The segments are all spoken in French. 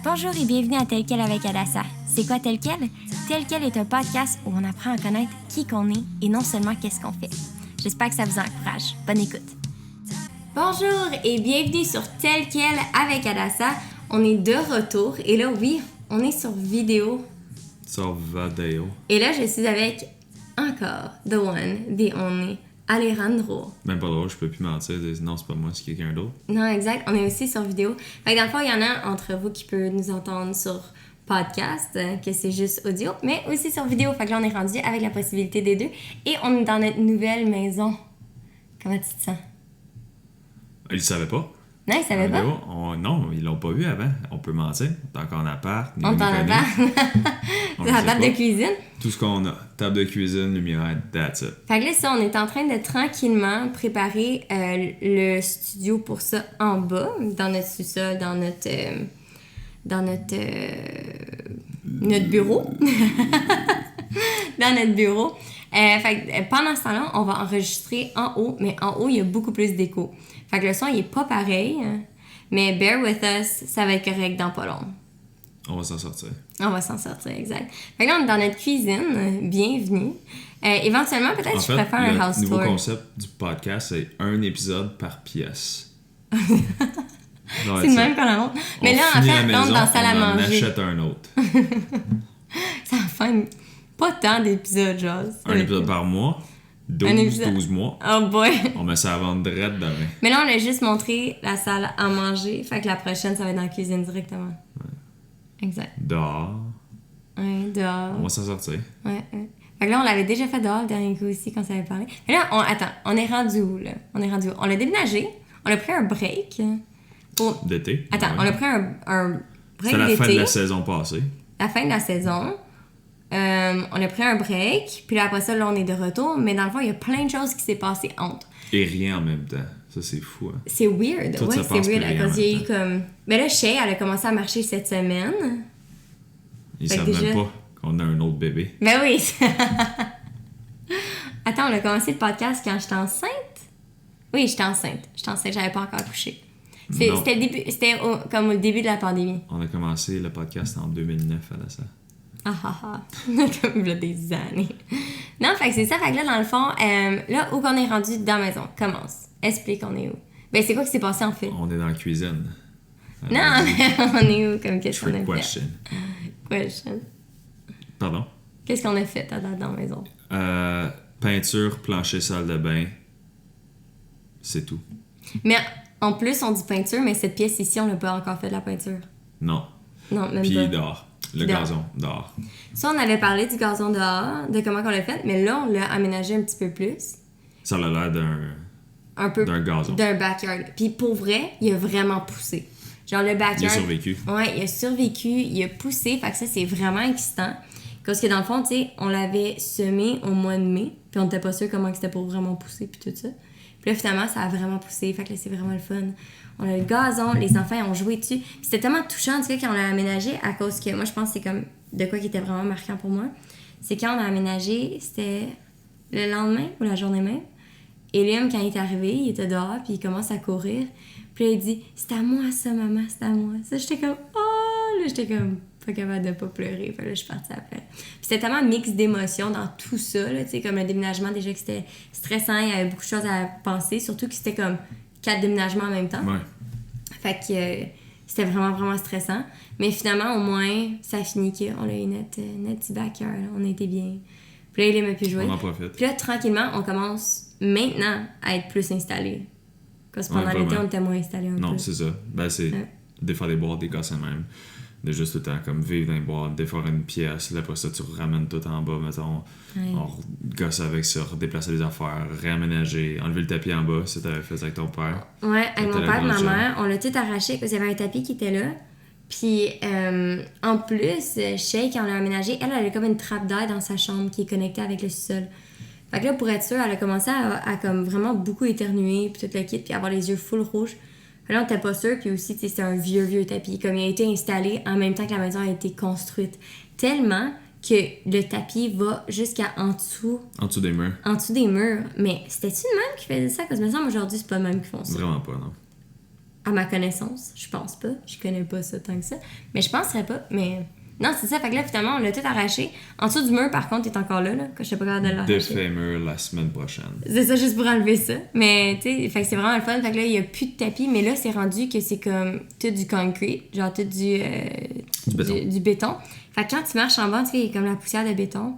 Bonjour et bienvenue à Tel Quel avec Adassa. C'est quoi Tel Quel? Tel Quel est un podcast où on apprend à connaître qui qu'on est et non seulement qu'est-ce qu'on fait. J'espère que ça vous encourage. Bonne écoute. Bonjour et bienvenue sur Tel Quel avec Adassa. On est de retour et là, oui, on est sur vidéo. Sur Vadeo. Et là, je suis avec encore the one, the only, Alejandro. Même pas drôle, je peux plus mentir. Non, c'est pas moi, c'est quelqu'un d'autre. Non, exact. On est aussi sur vidéo. Fait que dans le fond, il y en a entre vous qui peuvent nous entendre sur podcast, que c'est juste audio, mais aussi sur vidéo. Fait que là, on est rendu avec la possibilité des deux. Et on est dans notre nouvelle maison. Comment tu te sens? Ils le savaient pas. Non, ils savaient pas. Non, ils l'ont pas vu avant. On peut mentir. On est encore en appart. On est en appart. C'est la table de cuisine. Tout ce qu'on a. Table de cuisine, lumière, that's it. Fait que là, ça, on est en train de tranquillement préparer le studio pour ça en bas, dans notre sous-sol, dans notre bureau. Dans notre bureau. Fait que pendant ce temps-là, on va enregistrer en haut, mais en haut, il y a beaucoup plus d'écho. Fait que le son, il est pas pareil, mais bear with us, ça va être correct dans pas long. On va s'en sortir. On va s'en sortir, exact. Fait que là, on est dans notre cuisine. Bienvenue. Éventuellement, peut-être je préfère un house tour. Le nouveau concept du podcast, c'est un épisode par pièce. C'est le même qu'on a montre. Mais là, en fait, on est dans la salle à manger. On achète un autre. Ça fait pas tant d'épisodes, genre. Un épisode par mois. 12 mois. Oh boy! On met ça à vendre direct demain. Mais là, on a juste montré la salle à manger. Fait que la prochaine, ça va être dans la cuisine directement. Ouais. Exact. Dehors. Ouais, dehors. On va s'en sortir. Ouais. Fait que là, on l'avait déjà fait dehors le dernier coup aussi quand ça avait parlé. Mais là, on est rendu où, là? On a déménagé. On a pris un break. D'été. Attends, on a pris un break d'été. C'était la fin de la saison passée. La fin de la saison. On a pris un break, puis là, après ça, là, on est de retour, mais dans le fond, il y a plein de choses qui s'est passé entre. Et rien en même temps. Ça, c'est fou, hein? C'est weird. Tout ouais, ça c'est weird. à cause il y a eu comme... Mais là, Shay, elle a commencé à marcher cette semaine. Ils savent même pas qu'on a un autre bébé. Ben oui! Attends, on a commencé le podcast quand j'étais enceinte? Oui, j'étais enceinte. J'avais pas encore accouché. C'était comme au début de la pandémie. On a commencé le podcast en 2009 à la salle. Comme il y a des années. Non, fait que c'est ça. Fait que là, dans le fond, là, où qu'on est rendu dans la maison? Commence. Explique, on est où? Ben, c'est quoi qui s'est passé, en fait? On est dans la cuisine. Non, mais on est où? Comme qu'est-ce qu'on a question. fait? Question. Pardon? Qu'est-ce qu'on a fait dans la maison? Peinture, plancher, salle de bain. C'est tout. Mais en plus, on dit peinture, mais cette pièce ici, on n'a pas encore fait de la peinture. Non. Non, même Puis pas. dehors. Le gazon, dehors. Ça, on avait parlé du gazon dehors, de comment on l'a fait, mais là, on l'a aménagé un petit peu plus. Ça a l'air d'un gazon. D'un backyard. Puis pour vrai, il a vraiment poussé. Genre le backyard... Il a survécu. Ouais, il a survécu, il a poussé, fait que ça, c'est vraiment excitant. Parce que dans le fond, tu sais, on l'avait semé au mois de mai, puis on n'était pas sûr comment c'était pour vraiment pousser, puis tout ça. Puis là, finalement, ça a vraiment poussé, fait que là, c'est vraiment le fun. On a le gazon, les enfants ils ont joué dessus. Puis c'était tellement touchant, en tout cas, quand on l'a aménagé, à cause que moi, je pense que c'est comme de quoi qui était vraiment marquant pour moi. C'est quand on a aménagé, c'était le lendemain ou la journée même. Et Liam, quand il est arrivé, il était dehors, puis il commence à courir. Puis là, il dit « C'est à moi, ça, maman, c'est à moi. » Ça, j'étais comme « Oh! » Là, j'étais comme pas capable de pas pleurer. Fait là, je suis partie après. Puis c'était tellement mix d'émotions dans tout ça, là, tu sais, comme le déménagement, déjà que c'était stressant, il y avait beaucoup de choses à penser, surtout que c'était comme 4 déménagements en même temps. Ouais. Fait que c'était vraiment, vraiment stressant. Mais finalement, au moins, ça a fini qu'on a eu notre petit backyard. On a été bien. Puis là, il aimait plus jouer. On en profite. Puis là, tranquillement, on commence maintenant à être plus installés. Parce que pendant l'été, on était moins installés un peu. Non, c'est ça. Ben, c'est défaire des boîtes, des gosses même. De juste tout le temps, comme vivre dans les boîtes, défaire une pièce. Là, après ça, tu ramènes tout en bas, mettons. Ouais. On gosse avec ça, redéplacer les affaires, réaménager, enlever le tapis en bas, si t'avais fait avec ton père. Ouais, avec mon père et ma mère, on l'a tout arraché parce qu'il y avait un tapis qui était là. Puis, en plus, Shay, quand on l'a aménagé, elle a comme une trappe d'air dans sa chambre qui est connectée avec le sol. Fait que là, pour être sûre, elle a commencé à comme vraiment beaucoup éternuer, puis tout le kit, puis avoir les yeux full rouges. Là, on était pas sûr, puis aussi, c'était un vieux tapis. Comme il a été installé en même temps que la maison a été construite. Tellement que le tapis va jusqu'à en dessous. En dessous des murs. En dessous des murs. Mais c'était-tu le même qui faisait ça? Parce que me semble aujourd'hui, c'est pas le même qui font ça. Vraiment pas, non. À ma connaissance, je pense pas. Je connais pas ça tant que ça. Mais je penserais pas. Mais non, c'est ça. Fait que là, finalement, on l'a tout arraché. En dessous du mur, par contre, il est encore là, que je sais pas capable de l'arracher. Défait mur la semaine prochaine. C'est ça, juste pour enlever ça. Mais, tu sais, fait que c'est vraiment le fun. Fait que là, il y a plus de tapis. Mais là, c'est rendu que c'est comme tout du concrete. Genre tout du béton. Du béton. Fait que quand tu marches en bas, tu sais, il y a comme la poussière de béton.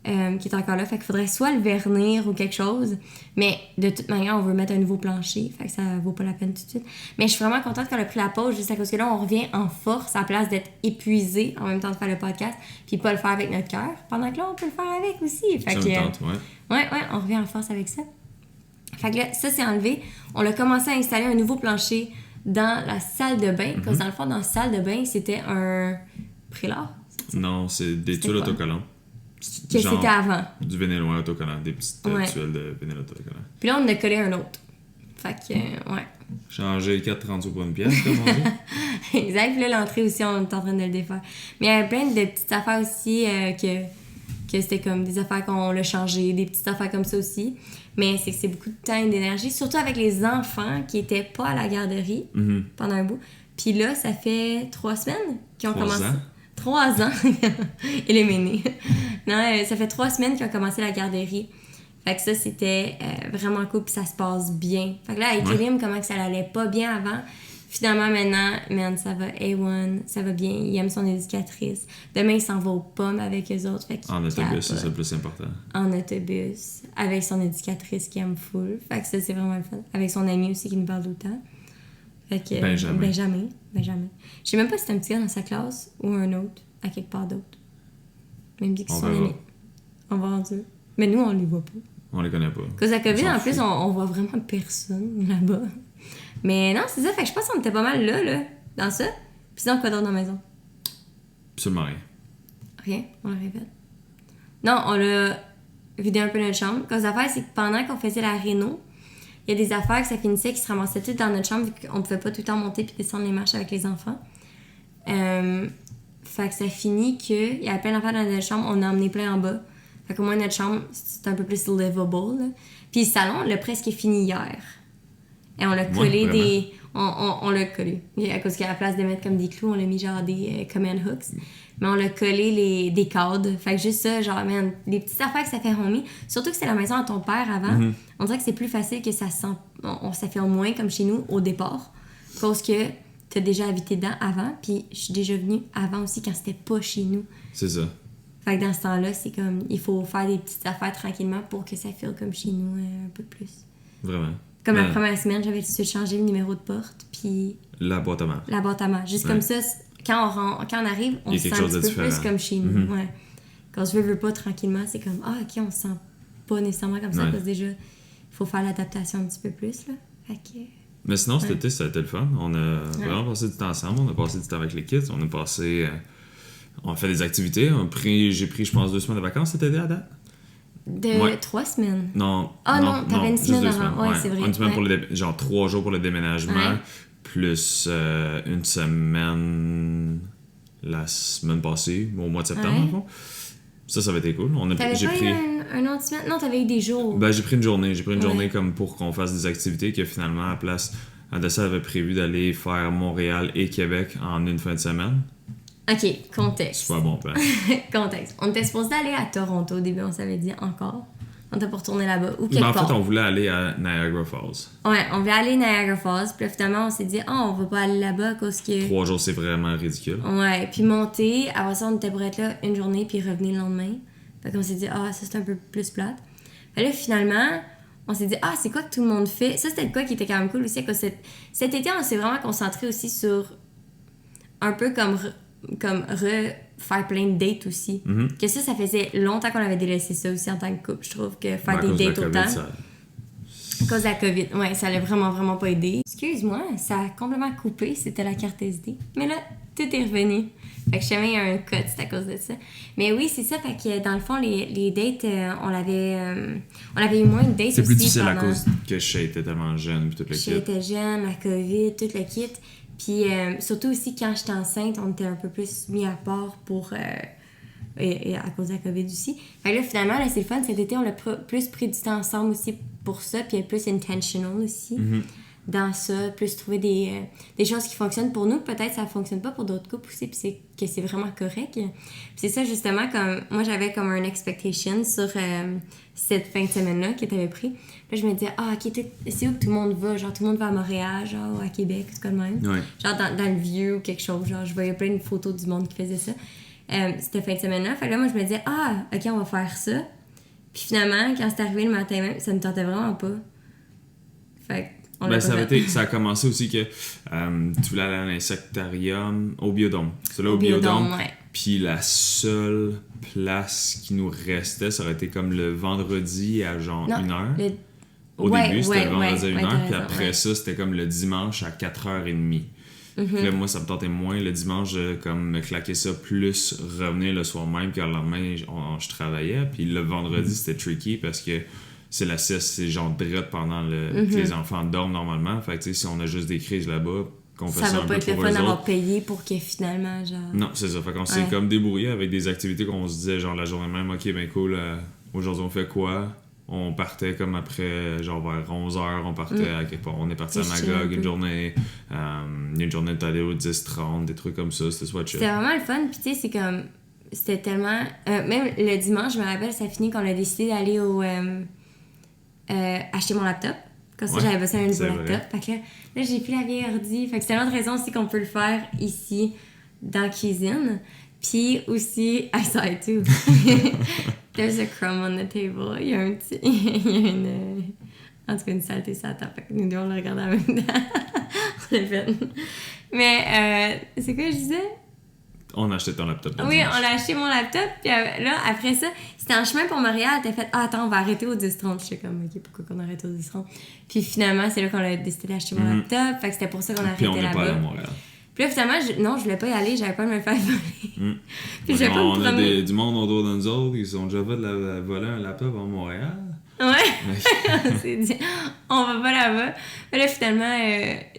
Qui est encore là, fait qu'il faudrait soit le vernir ou quelque chose, mais de toute manière on veut mettre un nouveau plancher, fait que ça vaut pas la peine tout de suite. Mais je suis vraiment contente qu'on a pris la pause juste à cause que là on revient en force à la place d'être épuisé en même temps de faire le podcast, puis pas le faire avec notre cœur, pendant que là on peut le faire avec aussi. Fait que, ouais, on revient en force avec ça. Fait que là, ça c'est enlevé. On a commencé à installer un nouveau plancher dans la salle de bain, parce que dans le fond dans la salle de bain c'était un prélat. Non, c'est des tuiles autocollantes. Que c'était avant. Du vénéloin autocollant, des petites tuiles de vénéloin autocollant. Puis là, on en a collé un autre. Fait que, ouais. Changer 4,30 sous pour une pièce, comme on dit. Exact. Puis là, l'entrée aussi, on est en train de le défaire. Mais il y avait plein de petites affaires aussi que c'était comme des affaires qu'on l'a changé, des petites affaires comme ça aussi. Mais c'est que c'est beaucoup de temps et d'énergie, surtout avec les enfants qui étaient pas à la garderie pendant un bout. Puis là, ça fait 3 semaines qu'ils ont commencé. 3 ans. Il est méné. Non, ça fait 3 semaines qu'ils ont commencé la garderie. Fait que ça, c'était vraiment cool, puis ça se passe bien. Fait que là, avec Elim, comment que ça allait pas bien avant, finalement, maintenant, man, ça va A1, ça va bien. Il aime son éducatrice. Demain, il s'en va aux pommes avec eux autres. Fait en autobus, c'est ça le plus important. En autobus, avec son éducatrice qui aime full. Fait que ça, c'est vraiment le fun. Avec son ami aussi qui nous parle tout le temps. Fait que, Benjamin. Je sais même pas si c'est un petit gars dans sa classe ou un autre, à quelque part d'autre. Même dit qu'ils sont amis. On va en dire. Mais nous, on les voit pas. On les connaît pas. Cause à COVID, en plus, on voit vraiment personne là-bas. Mais non, c'est ça. Fait que je pense qu'on était pas mal là, dans ça. Puis sinon, quoi d'autre dans la maison? Absolument rien. Rien, on l'a répète. Non, on l'a vidé un peu notre chambre. Cause l'affaire, c'est que pendant qu'on faisait la réno, il y a des affaires que ça finissait qui se ramassaient toutes dans notre chambre vu qu'on pouvait pas tout le temps monter puis descendre les marches avec les enfants. Fait que ça finit qu'il y avait plein d'affaires dans notre chambre, on a emmené plein en bas. Fait qu'au moins notre chambre, c'est un peu plus livable. Là. Puis le salon, on l'a presque fini hier. Et on l'a collé on l'a collé. À cause qu'à la place de mettre comme des clous, on l'a mis genre des command hooks. Mais on l'a collé des cadres. Fait que juste ça, genre, man, les petites affaires que ça fait remis. Surtout que c'est la maison à ton père avant. On dirait que c'est plus facile que ça fait au moins comme chez nous au départ. Parce que t'as déjà habité dedans avant. Puis je suis déjà venue avant aussi quand c'était pas chez nous. C'est ça. Fait que dans ce temps-là, c'est comme, il faut faire des petites affaires tranquillement pour que ça file comme chez nous un peu plus. Vraiment. Comme la première semaine, j'avais changé le numéro de porte, puis... La boîte à main. Juste comme ça, quand on arrive, on se sent un petit peu plus comme chez nous. Ouais. Quand je veux pas, tranquillement, c'est comme, OK, on se sent pas nécessairement comme ça, parce que déjà, il faut faire l'adaptation un petit peu plus, là. Fait que... Mais sinon, cet été, ça a été le fun. On a vraiment passé du temps ensemble, on a passé du temps avec les kids, on a passé... on a fait des activités, j'ai pris, je pense, 2 semaines de vacances cet été à date. 3 semaines. Non. Non, t'avais une semaine avant. Ouais, c'est vrai. Une semaine genre 3 jours pour le déménagement, plus une semaine la semaine passée, au mois de septembre, en fond. Ça avait été cool. J'ai pris un autre semaine? Non, t'avais eu des jours. Ben, j'ai pris une journée. J'ai pris une journée comme pour qu'on fasse des activités que finalement, à la place, Adessa avait prévu d'aller faire Montréal et Québec en une fin de semaine. OK, contexte. C'est pas bon plan. Contexte. On était supposé aller à Toronto au début, on s'avait dit encore. On était pour retourner là-bas. Ou quelque part. En fait, on voulait aller à Niagara Falls. Ouais, on voulait aller à Niagara Falls. Puis là, finalement, on s'est dit, on va pas aller là-bas à cause que... 3 jours, c'est vraiment ridicule. Ouais, puis monter. Après ça, on était pour être là une journée, puis revenir le lendemain. Fait qu'on s'est dit, ça, c'est un peu plus plate. Fait là, finalement, on s'est dit, c'est quoi que tout le monde fait? Ça, c'était quoi qui était quand même cool aussi. Que cet été, on s'est vraiment concentré aussi sur un peu comme faire plein de dates aussi. Que ça faisait longtemps qu'on avait délaissé ça aussi en tant que couple. Je trouve que faire des dates autant. À cause de la COVID. Ouais, ça l'a vraiment, vraiment pas aidé. Excuse-moi, ça a complètement coupé. C'était la carte SD. Mais là, tout est revenu. Fait que je savais, il y a un code, c'est à cause de ça. Mais oui, c'est ça. Fait que dans le fond, les dates, on avait eu moins de dates. C'est plus difficile à cause que Shay était tellement jeune. Puis toute le kit. Shay était jeune, la COVID, tout le kit. Puis surtout aussi, quand j'étais enceinte, on était un peu plus mis à part pour... et à cause de la COVID aussi. Fait que là, finalement, là, c'est le fun. Cet été, on a plus pris du temps ensemble aussi pour ça, puis plus intentional aussi. dans ça, plus trouver des choses qui fonctionnent pour nous. Peut-être que ça fonctionne pas pour d'autres couples aussi, puis c'est vraiment correct. Puis c'est ça, justement, comme moi, j'avais comme un expectation sur cette fin de semaine-là que t'avais pris. Là, je me disais, OK, c'est où que tout le monde va? Genre, tout le monde va à Montréal, genre, ou à Québec, c'est comme même. Ouais. Genre, dans le vieux ou quelque chose. Genre, je voyais plein de photos du monde qui faisait ça. Cette fin de semaine-là. Fait que là, moi, je me disais, OK, on va faire ça. Puis finalement, quand c'est arrivé le matin même, ça me tentait vraiment pas. Fait ça a commencé aussi que tu voulais aller à l'insectarium au Biodôme. C'est là au Biodôme. Ouais. Puis la seule place qui nous restait, ça aurait été comme le vendredi à genre 1h. Au début, c'était le vendredi à 1h. Puis après ça, c'était comme le dimanche à 4h30. Puis là, moi, ça me tentait moins le dimanche de comme me claquer ça, plus revenir le soir même, puis le lendemain, je travaillais. Puis le vendredi, c'était tricky parce que c'est la sieste, c'est genre direct pendant que les enfants dorment normalement. Fait que tu sais, si on a juste des crises là-bas, qu'on fait ça un peu pour eux autres. Ça va pas être le fun d'avoir payé pour que finalement, genre... Non, c'est ça. Fait qu'on s'est comme débrouillé avec des activités qu'on se disait, genre la journée même, OK, ben cool, aujourd'hui on fait quoi? On partait comme après, genre vers 11h, on partait à quelque part. On est parti à Magog une journée. Une journée de aller au 10-30, des trucs comme ça. C'était soit chill. C'était vraiment le fun. Puis tu sais, c'est comme... C'était tellement... même le dimanche, je me rappelle, ça finit qu'on a décidé d'aller au... acheter mon laptop. Comme ça, j'avais besoin d'un nouveau laptop. Fait que là, j'ai plus la vieille ordi. Fait que c'est une autre raison aussi qu'on peut le faire ici, dans la cuisine. Puis aussi, I saw it too. There's a crumb on the table. Il y a un petit... Il y a une... En tout cas, une saleté sur la table. Fait que nous deux, on le regarde en même temps. On l'a fait. Mais, c'est quoi je disais? On a acheté ton laptop. Oui, dimanche. On a acheté mon laptop. Puis là, après ça, c'était en chemin pour Montréal. T'as fait, attends, on va arrêter au 10-30. J'étais comme, OK, pourquoi qu'on arrête au 10-30? Puis finalement, c'est là qu'on a décidé d'acheter mon laptop. Fait que c'était pour ça qu'on a arrêté là-bas. Puis on est pas allé à Montréal. Puis là, finalement, je voulais pas y aller, j'avais peur de me faire voler. Puis on a du monde autour de nous autres qui sont déjà fait de voler un laptop à Montréal. Ouais. On s'est dit, on va pas là-bas. Mais là, finalement,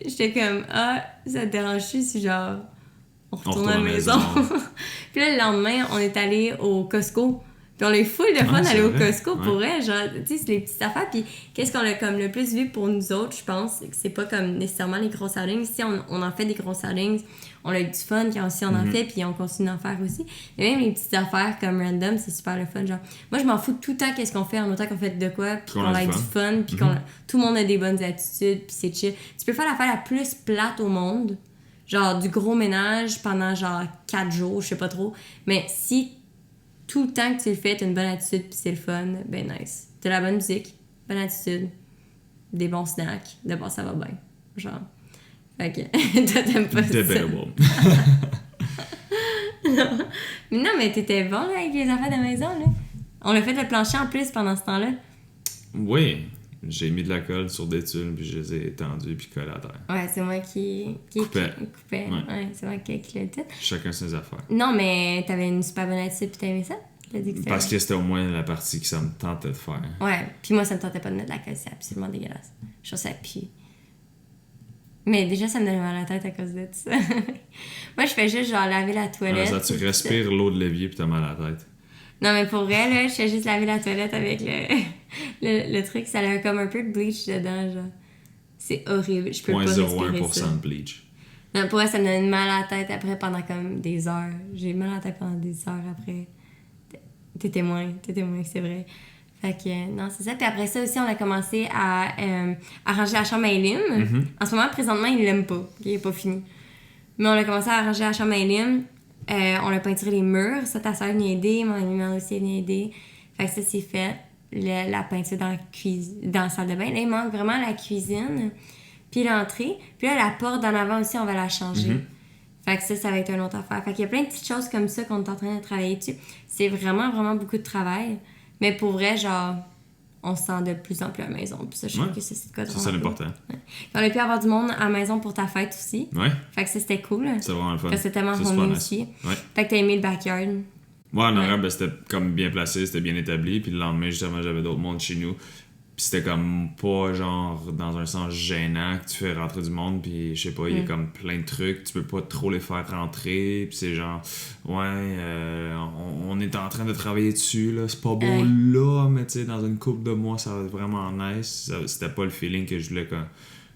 j'étais comme, ça te dérange-tu si genre, on retourne à la maison? Puis là, le lendemain, on est allé au Costco. Puis on a eu full de fun d'aller au Costco pour vrai. Genre, tu sais, c'est les petites affaires. Puis qu'est-ce qu'on a comme le plus vu pour nous autres, je pense, c'est que c'est pas comme nécessairement les gros outings. Si on en fait des gros outings, on a eu du fun quand aussi on en fait, puis on continue d'en faire aussi. Mais même les petites affaires comme random, c'est super le fun. Genre, moi, je m'en fous tout le temps qu'est-ce qu'on fait, en autant qu'on fait de quoi, puis qu'on a du fun, puis tout le monde a des bonnes attitudes, puis c'est chill. Tu peux faire l'affaire la plus plate au monde, genre du gros ménage pendant genre 4 jours, je sais pas trop. Mais si tout le temps que tu le fais, t'as une bonne attitude pis c'est le fun, ben nice. T'as la bonne musique, bonne attitude, des bons snacks, d'abord ça va bien. Genre. Fait que, toi t'aimes pas ça. Non, mais t'étais bon là, avec les affaires de la maison, là. On a fait le plancher en plus pendant ce temps-là. Oui, j'ai mis de la colle sur des tuiles puis je les ai étendues puis collées à terre. Ouais, c'est moi qui coupait. Ouais, c'est moi qui l'ai tout. Chacun ses affaires. Non, mais t'avais une super bonne attitude puis t'aimais ça? Parce que c'était au moins la partie que ça me tentait de faire. Ouais, puis moi ça me tentait pas de mettre de la colle, c'est absolument dégueulasse. Je trouve ça pue. Mais déjà ça me donnait mal à la tête à cause de ça. Moi je fais juste genre laver la toilette. Ça, tu respires l'eau de l'évier puis t'as mal à la tête. Non mais pour vrai là, je fais juste laver la toilette avec le truc, ça a comme un peu de bleach dedans genre. C'est horrible, je peux pas respirer ça. 0.01% de bleach. Non, pour vrai ça me donne mal à la tête après pendant comme des heures. J'ai mal à la tête pendant des heures après. T'es témoin, c'est vrai. Fait que, non, c'est ça. Puis après ça aussi, on a commencé à arranger la chambre à Elim. En ce moment, présentement, il l'aime pas. Il est pas fini. Mais on a commencé à arranger la chambre à Elim. On a peinturé les murs. Ça, ta soeur est venue aider. Mon ami aussi est venue aider. Fait que ça, c'est fait. La peinture dans la salle de bain. Là, il manque vraiment la cuisine. Puis l'entrée. Puis là, la porte d'en avant aussi, on va la changer. Fait que ça va être une autre affaire. Fait qu'il y a plein de petites choses comme ça qu'on est en train de travailler dessus. C'est vraiment, vraiment beaucoup de travail. Mais pour vrai, genre, on se sent de plus en plus à la maison. Puis ça, je trouve que c'est quoi de ça, c'est l'important. Ouais. On a pu avoir du monde à la maison pour ta fête aussi. Ouais. Fait que ça, c'était cool. C'est vraiment le fun. C'était tellement homey aussi. Ouais. Fait que t'as aimé le backyard. Ouais, en horaire, ben, c'était comme bien placé, c'était bien établi. Puis le lendemain, justement, j'avais d'autres mondes chez nous. Puis c'était comme pas genre dans un sens gênant que tu fais rentrer du monde, puis je sais pas, il y a comme plein de trucs, tu peux pas trop les faire rentrer, puis c'est genre on est en train de travailler dessus là, c'est pas beau là, mais tu sais dans une couple de mois ça va être vraiment nice. C'était pas le feeling que je voulais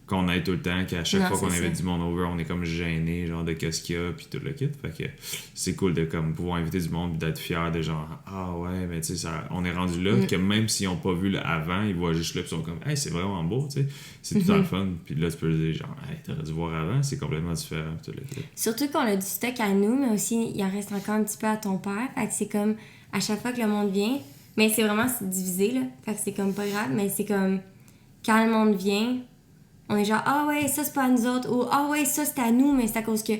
qu'on aide tout le temps, qu'à chaque Non, fois qu'on c'est invite ça. du monde over, on est comme gêné, genre de qu'est-ce qu'il y a, puis tout le kit. Fait que c'est cool de comme pouvoir inviter du monde, d'être fier de genre, ah ouais, mais tu sais, on est rendu là, que même s'ils ont pas vu le avant, ils voient juste là, puis ils sont comme, hey, c'est vraiment beau, tu sais. C'est tout le fun. Puis là, tu peux leur dire, genre, hey, t'aurais dû voir avant, c'est complètement différent, puis tout le kit. Surtout qu'on a du stock à nous, mais aussi, il en reste encore un petit peu à ton père. Fait que c'est comme, à chaque fois que le monde vient, mais c'est vraiment divisé, là. Fait que c'est comme pas grave, mais c'est comme, quand le monde vient, on est genre, ah ouais, ça c'est pas à nous autres, ou ah ouais, ça c'est à nous, mais c'est à cause que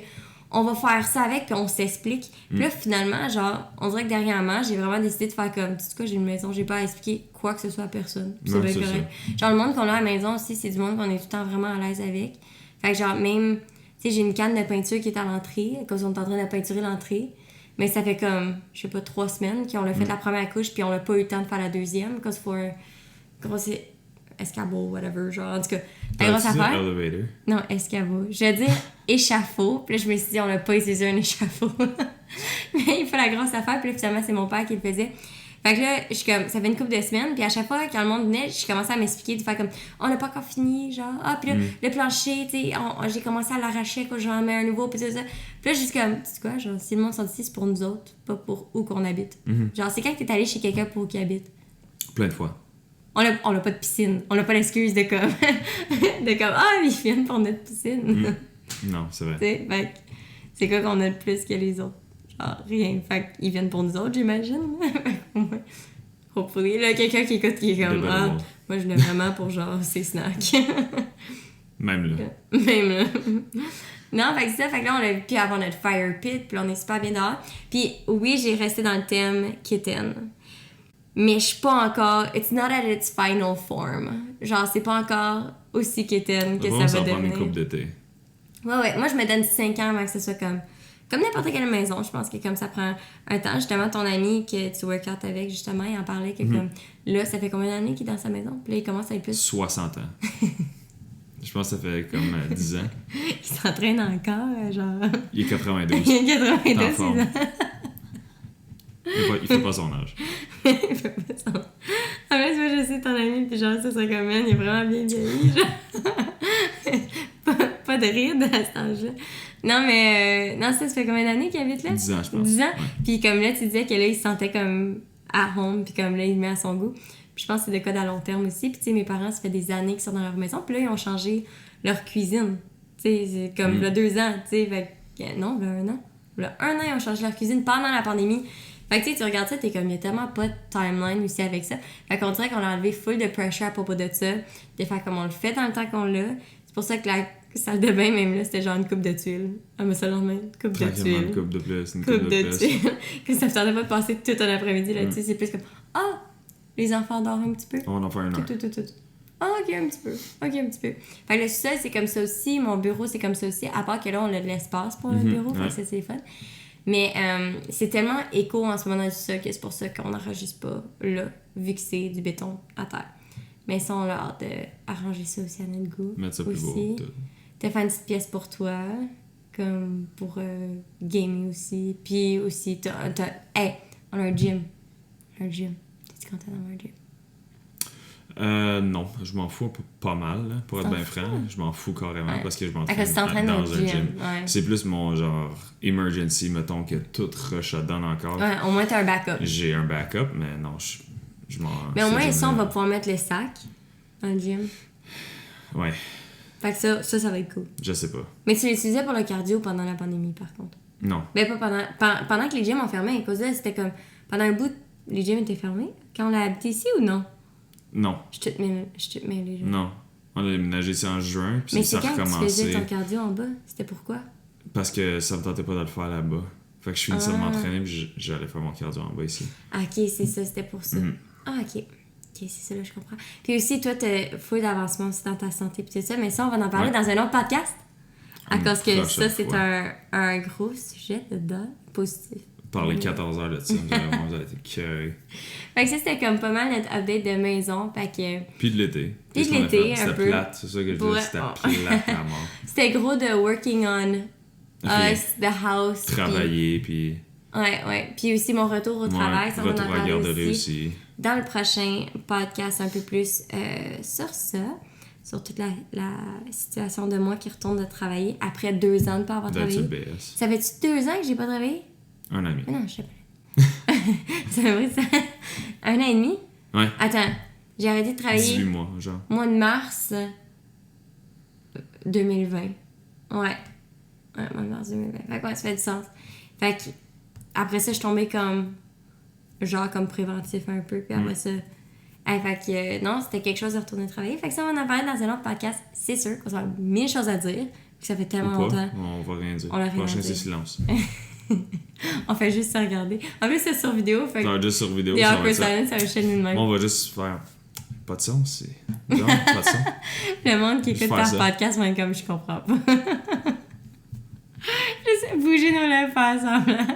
on va faire ça avec, puis on s'explique. Puis là, finalement, genre, on dirait que dernièrement, j'ai vraiment décidé de faire comme, tu sais quoi, j'ai une maison, j'ai pas à expliquer quoi que ce soit à personne. Puis c'est bien correct. Genre, le monde qu'on a à la maison aussi, c'est du monde qu'on est tout le temps vraiment à l'aise avec. Fait que genre, même, tu sais, j'ai une canne de peinture qui est à l'entrée, quand on est en train de peinturer l'entrée. Mais ça fait comme, je sais pas, 3 semaines qu'on l'a fait la première couche, puis on n'a pas eu le temps de faire la deuxième, parce qu'il faut un gros escabeau, whatever, genre, en tout cas, la grosse affaire. Elevator? Non, escabeau. Je vais dire échafaud, puis là, je me suis dit, on n'a pas utilisé un échafaud. Mais il faut la grosse affaire, puis là, finalement, c'est mon père qui le faisait. Fait que là, je suis comme, ça fait une couple de semaines, puis à chaque fois, quand le monde venait, je commençais à m'expliquer, de faire comme, on n'a pas encore fini, genre, ah, puis là, le plancher, tu sais, j'ai commencé à l'arracher quand j'en mets un nouveau, puis tout ça. Puis là, juste comme, tu sais quoi, genre, si le monde sont ici, c'est pour nous autres, pas pour où qu'on habite. Genre, c'est quand que t'es allé chez quelqu'un pour qui habite? Plein de fois. On a pas de piscine. On n'a pas l'excuse de comme, ah, ils viennent pour notre piscine. Non, c'est vrai. T'sais, fait que c'est quoi qu'on a de plus que les autres? Genre, rien. Fait qu'ils viennent pour nous autres, j'imagine. Hopefully, là, quelqu'un qui écoute qui est comme, ah, moi, je venais vraiment pour genre ces snacks. Même là. Même là. Non, fait que c'est ça. Fait que là, on a pu avoir notre fire pit, puis là, on est super bien dehors. Puis oui, j'ai resté dans le thème kitten. Mais je suis pas encore... It's not at its final form. Genre, c'est pas encore aussi kitten que ça va devenir. Une coupe d'été. Ouais. Moi, je me donne 5 ans avant que ce soit comme n'importe quelle maison. Je pense que comme ça prend un temps. Justement, ton ami que tu work out avec, justement, il en parlait que comme... Là, ça fait combien d'années qu'il est dans sa maison? Puis là, il commence à être plus... 60 ans. Je pense que ça fait comme 10 ans. Il s'entraîne encore, genre... Il est 92. Il est 92, en forme. Il fait pas son âge. Il fait pas son âge. En fait, moi, je sais ton ami, puis genre, ça serait comme, il est vraiment bien vieilli, genre. pas de rides à cet âge-là. Non, mais... non, ça fait combien d'années qu'il habite là? 10 ans, je pense. 10 ans? Ouais. Puis comme là, tu disais que là, il se sentait comme à home, puis comme là, il met à son goût. Puis je pense que c'est de quoi à long terme aussi. Puis tu sais, mes parents, ça fait des années qu'ils sont dans leur maison, puis là, ils ont changé leur cuisine. Tu sais, c'est comme là, 2 ans, tu sais, fait que... Non, là, 1 an. Là, 1 an, ils ont changé leur cuisine pendant la pandémie. Fait que tu sais, tu regardes ça, t'es comme, il y a tellement pas de timeline aussi avec ça. Fait qu'on dirait qu'on a enlevé full de pressure à propos de ça, de faire comme on le fait dans le temps qu'on l'a. C'est pour ça que la salle de bain, même là, c'était genre une coupe de tuiles. Ah, mais ça le lendemain, une coupe de tuiles. Une coupe de plus, une coupe de tuiles. Que ça me tentait pas de passer tout un après-midi là-dessus. C'est plus comme, ah, les enfants dorment un petit peu. On va en faire une heure. Tout. Ah, ok, un petit peu. Fait que le sol, c'est comme ça aussi. Mon bureau, c'est comme ça aussi. À part que là, on a de l'espace pour le bureau. Fait que ça, c'est fun. Mais c'est tellement écho en ce moment dans le sol que c'est pour ça qu'on n'enregistre pas là, vu que c'est du béton à terre. Mais ça, on a hâte d'arranger ça aussi à notre goût. Mettre ça plus beau. T'as fait une petite pièce pour toi, comme pour gamer aussi. Puis aussi, hey, on a un gym. T'es-tu content d'avoir un gym? Non, je m'en fous pas mal, là, pour être bien franc. Je m'en fous carrément parce que je m'entraîne dans un gym. Ouais. C'est plus mon genre emergency, mettons, que tout rush-down encore. Ouais, au moins t'as un backup. J'ai un backup, mais non, je m'en... Mais au moins, ça, on va pouvoir mettre le sac dans le gym. Ouais. Fait que ça va être cool. Je sais pas. Mais tu l'utilisais pour le cardio pendant la pandémie, par contre. Non. Mais pas pendant que les gyms ont fermé. À cause de ça, c'était comme... Pendant un bout, les gyms étaient fermés. Quand on l'a habité ici ou non? Non. Je te mets les gens. Non. On a déménagé ici en juin, puis mais ça a recommencé. Mais c'est quand tu faisais ton cardio en bas? C'était pourquoi? Parce que ça me tentait pas de le faire là-bas. Fait que je finissais de m'entraîner, puis j'allais faire mon cardio en bas ici. Ah, ok, c'est ça, c'était pour ça. Ah, ok. Ok, c'est ça, là, je comprends. Puis aussi, toi, t'as full d'avancement aussi dans ta santé, puis tout ça, mais ça, on va en parler dans un autre podcast. À cause que ça, c'est un gros sujet dedans, positif. Parler 14 heures de ça, vous allez être curieux. Fait que ça, c'était comme pas mal notre update de maison, fait que... Puis de l'été. Puis de l'été, un peu. C'était plate, c'est ça que je disais, c'était plate à mort. C'était gros de working on us, the house. Travailler, puis... Ouais. Puis aussi mon retour au travail, ça, on va en parler aussi. Dans le prochain podcast, un peu plus sur ça. sur toute la situation de moi qui retourne de travailler après 2 ans de pas avoir travaillé. BS. Ça fait-tu 2 ans que j'ai pas travaillé? Un an et demi. Mais non, je sais pas. C'est vrai, ça. 1 an et demi? Ouais. Attends, j'ai arrêté de travailler. 18 mois, genre. Mois de mars 2020. Ouais, mois de mars 2020. Fait que ouais, ça fait du sens. Fait que après ça, je suis tombée comme préventif un peu. Puis après ça, fait que non, c'était quelque chose de retourner travailler. Fait que ça, on en a parlé dans un autre podcast. C'est sûr qu'on a 1000 choses à dire. Puis ça fait tellement longtemps. On va rien dire. On a rien Prochain, à c'est dire. silence. On fait juste se regarder. En plus, c'est sur vidéo. Fait que Non, juste sur vidéo. des ça va awkward être ça. silence, ça va chaîner de même. Bon, on va juste faire. Pas de son, c'est. Non, pas de son. Le monde qui écoute Faire par ça. podcast, même comme je comprends pas. Je sais bouger nos lèvres, faire semblant.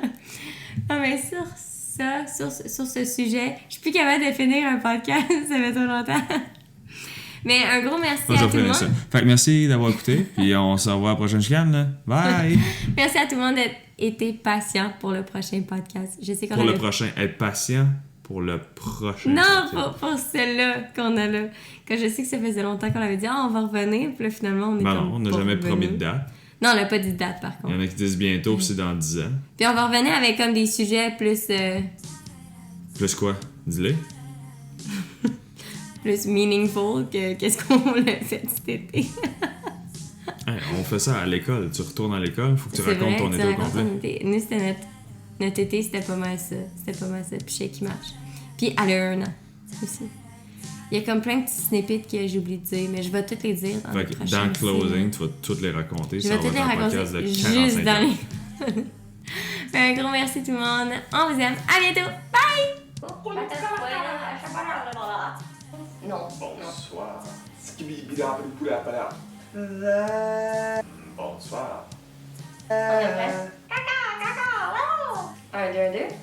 Non, mais sur ça, sur ce sujet, je suis plus capable de finir un podcast, ça fait trop longtemps. Mais un gros merci Moi, à je tout le vais monde. ça. Fait que merci d'avoir écouté, puis on se revoit à la prochaine chicane, là. Bye! Merci à tout le monde d'être été patient pour le prochain podcast. Je sais qu'on Pour le avait... prochain, être patient pour le prochain. Non, podcast. pour celle-là qu'on a là. Quand je sais que ça faisait longtemps qu'on avait dit « Ah, on va revenir », puis là, finalement, on est Ben comme non, on n'a pas jamais revenu. promis de date. Non, on n'a pas dit de date, par Il contre. y en a qui disent bientôt, puis c'est dans 10 ans. Puis on va revenir avec comme des sujets plus... Plus quoi? Dis-le. plus meaningful que qu'est-ce qu'on a fait cet été. Hey, on fait ça à l'école. Tu retournes à l'école, faut que tu C'est racontes vrai, ton tu été au racontes complet. ton été. Nous, c'était notre été, c'était pas mal ça. C'était pas mal ça. Puis je sais qui marche. Puis elle a 1 an aussi. Il y a comme plein de petits snippets que j'ai oublié de dire, mais je vais toutes les dire dans Fait le que prochain. dans le closing, tu vas toutes les raconter. Je Ça vais va toutes les être un podcast raconter de juste 45 dans ans. les... Un gros merci tout le monde. On vous aime. À bientôt. Bye! Non. Bonsoir. Skibidi-bidi-bidi-bidi-bidi-bidi. Bonsoir. On est prêt? Caca, caca, 1, 2, 2.